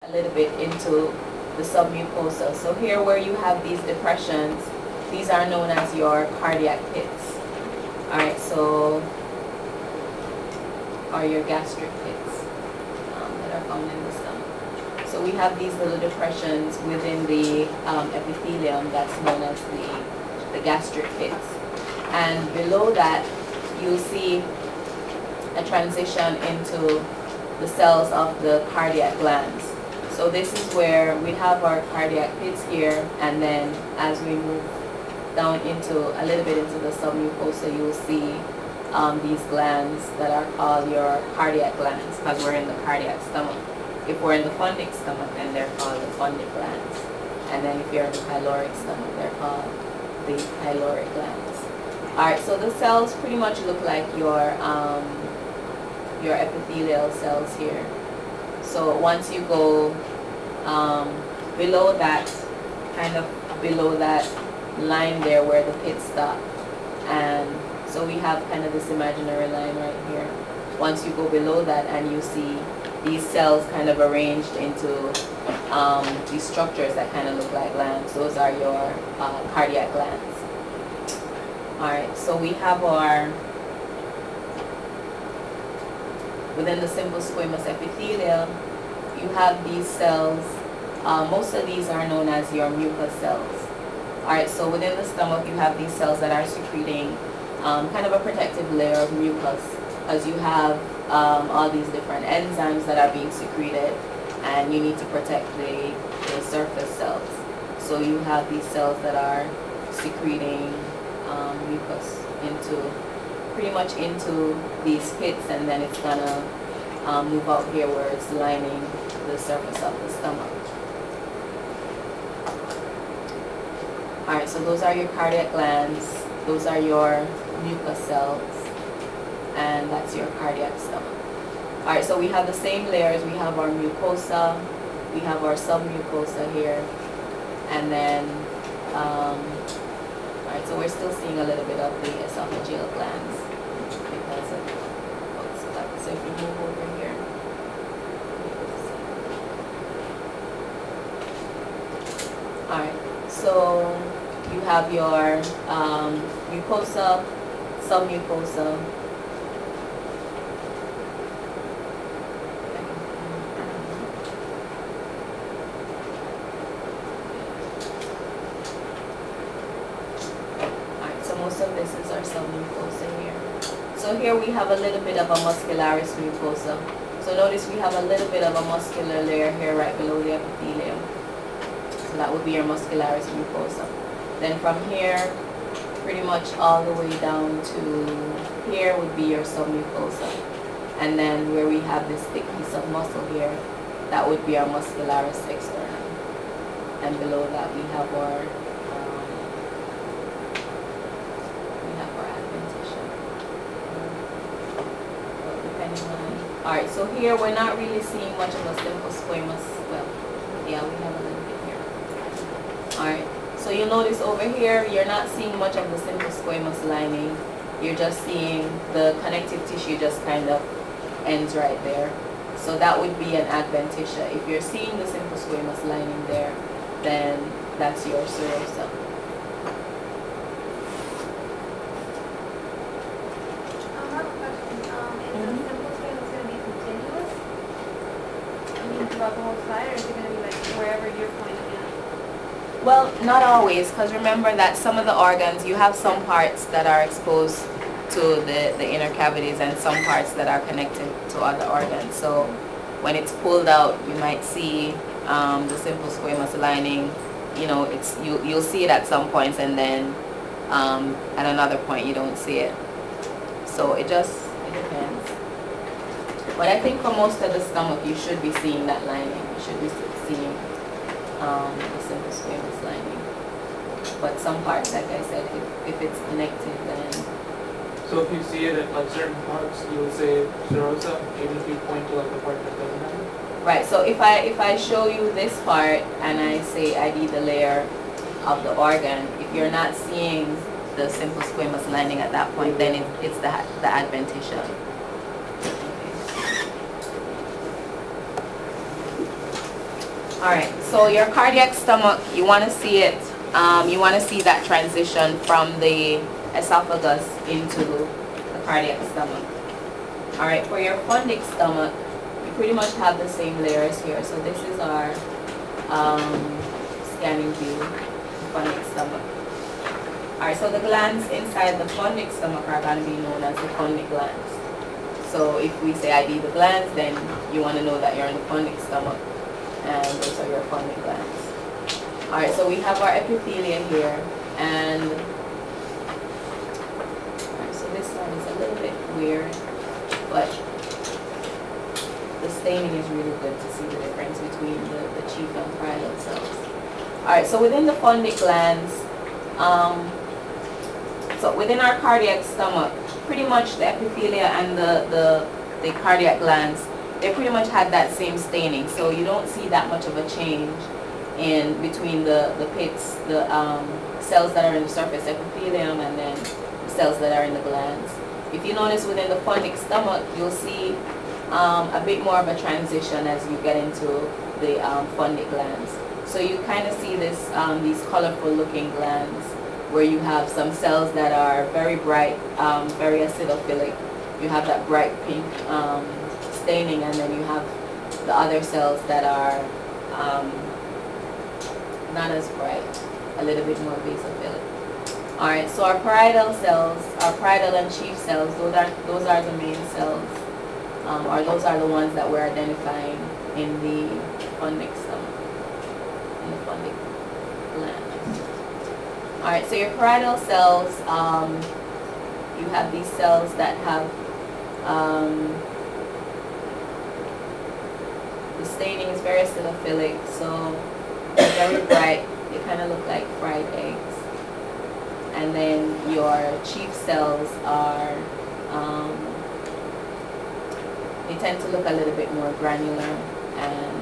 a little bit into the submucosa. So here where you have these depressions, these are known as your cardiac pits. Alright, so, or your gastric pits that are found in the stomach. So we have these little depressions within the epithelium that's known as the gastric pits. And below that, you'll see a transition into the cells of the cardiac glands. So this is where we have our cardiac pits here, and then as we move down into a little bit into the submucosa, you'll see these glands that are called your cardiac glands, because we're in the cardiac stomach. If we're in the fundic stomach, then they're called the fundic glands. And then if you're in the pyloric stomach, they're called the pyloric glands. Alright, so the cells pretty much look like your epithelial cells here. So once you go below that, kind of below that line there where the pits stop, and so we have kind of this imaginary line right here. Once you go below that and you see these cells kind of arranged into these structures that kind of look like glands, those are your cardiac glands. Alright, so we have our, within the simple squamous epithelium, you have these cells. Most of these are known as your mucus cells. Alright, so within the stomach you have these cells that are secreting kind of a protective layer of mucus, because you have all these different enzymes that are being secreted, and you need to protect the surface cells. So you have these cells that are secreting mucus into, pretty much into these pits, and then it's gonna move out here where it's lining the surface of the stomach. Alright, so those are your cardiac glands, those are your mucus cells, and that's your cardiac stomach. Alright, so we have the same layers. We have our mucosa, we have our submucosa here, and then alright, so we're still seeing a little bit of the esophageal glands because of what's left. So if you move over here, alright, so you have your mucosa, submucosa, most of this is our submucosa here. So here we have a little bit of a muscularis mucosa. So notice we have a little bit of a muscular layer here right below the epithelium. So that would be your muscularis mucosa. Then from here, pretty much all the way down to here would be your submucosa. And then where we have this thick piece of muscle here, that would be our muscularis externa. And below that we have our alright, so here we're not really seeing much of a simple squamous, well, yeah, we have a little bit here. Alright, so you'll notice over here, you're not seeing much of the simple squamous lining. You're just seeing the connective tissue just kind of ends right there. So that would be an adventitia. If you're seeing the simple squamous lining there, then that's your serosa. Throughout the whole slide, or is it going to be like wherever you're pointing at? Well, not always, because remember that some of the organs, you have some parts that are exposed to the inner cavities and some parts that are connected to other organs. So when it's pulled out, you might see the simple squamous lining. You know, you'll see it at some points, and then at another point you don't see it. So it depends. But I think for most of the stomach, you should be seeing that lining. You should be seeing the simple squamous lining. But some parts, like I said, if it's connected, then... So if you see it at like certain parts, you would say serosa, even if you point to like the part that doesn't have it? Right, so if I show you this part and I say ID the layer of the organ, if you're not seeing the simple squamous lining at that point, then it's the adventitia. Alright, so your cardiac stomach, you want to see it, you want to see that transition from the esophagus into the cardiac stomach. Alright, for your fundic stomach, you pretty much have the same layers here. So this is our scanning view, fundic stomach. Alright, so the glands inside the fundic stomach are going to be known as the fundic glands. So if we say ID the glands, then you want to know that you're in the fundic stomach, and those are your fundic glands. Alright, so we have our epithelia here, and alright, so this one is a little bit weird, but the staining is really good to see the difference between the chief and parietal cells. Alright, so within the fundic glands, so within our cardiac stomach, pretty much the epithelia and the cardiac glands, they pretty much had that same staining. So you don't see that much of a change in between the pits, the cells that are in the surface epithelium, and then the cells that are in the glands. If you notice within the fundic stomach, you'll see a bit more of a transition as you get into the fundic glands. So you kind of see this these colorful looking glands, where you have some cells that are very bright, very acidophilic. You have that bright pink staining, and then you have the other cells that are not as bright, a little bit more basophilic. Alright, so our parietal cells, our parietal and chief cells, those are the main cells, or those are the ones that we're identifying in the fundic stomach, in the fundic gland. Alright, so your parietal cells, you have these cells that have the staining is very acidophilic, so they're very bright. They kind of look like fried eggs. And then your chief cells are, they tend to look a little bit more granular, and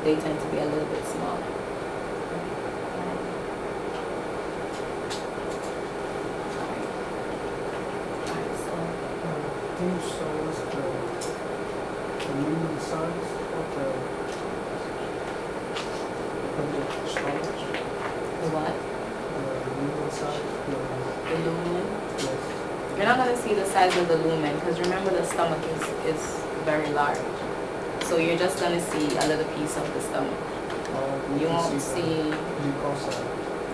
they tend to be a little bit smaller. Can you show us the lumen size of the stomach? The what? The lumen size? The lumen? Yes. You're not going to see the size of the lumen, because remember the stomach is very large. So you're just going to see a little piece of the stomach. You won't see... Mucosa.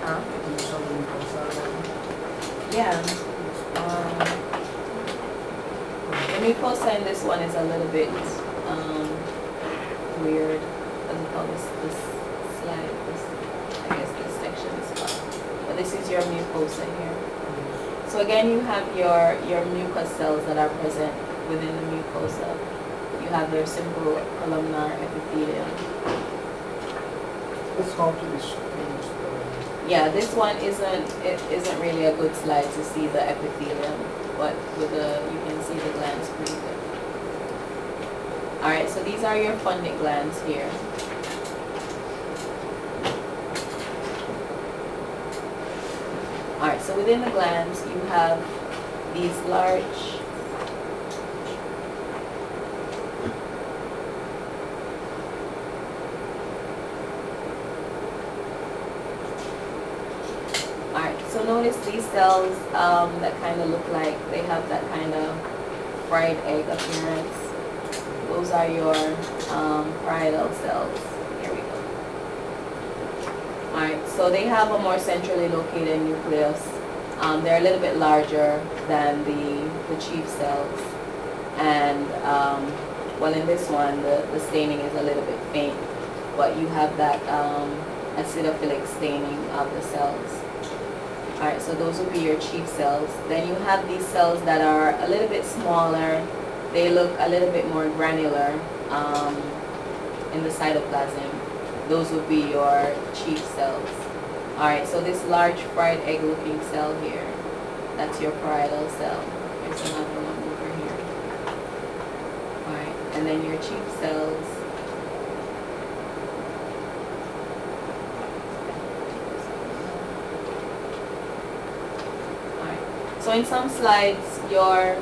Huh? Can you show the mucosa? Yeah. The mucosa in this one is a little bit weird. What do you call this slide? I guess this section is called. But this is your mucosa here. So again, you have your mucous cells that are present within the mucosa. You have your simple columnar epithelium. It's hard to distinguish. Yeah, this one isn't really a good slide to see the epithelium, but with you can see the glands pretty good. Alright, so these are your fundic glands here. Alright, so within the glands you have these large so notice these cells that kind of look like they have that kind of fried egg appearance. Those are your parietal cells. Here we go. Alright, so they have a more centrally located nucleus. They're a little bit larger than the chief cells. And, well, in this one, the staining is a little bit faint, but you have that acidophilic staining of the cells. Alright, so those would be your chief cells. Then you have these cells that are a little bit smaller. They look a little bit more granular in the cytoplasm. Those would be your chief cells. Alright, so this large fried egg looking cell here, that's your parietal cell. There's another one over here. Alright, and then your chief cells. So in some slides, your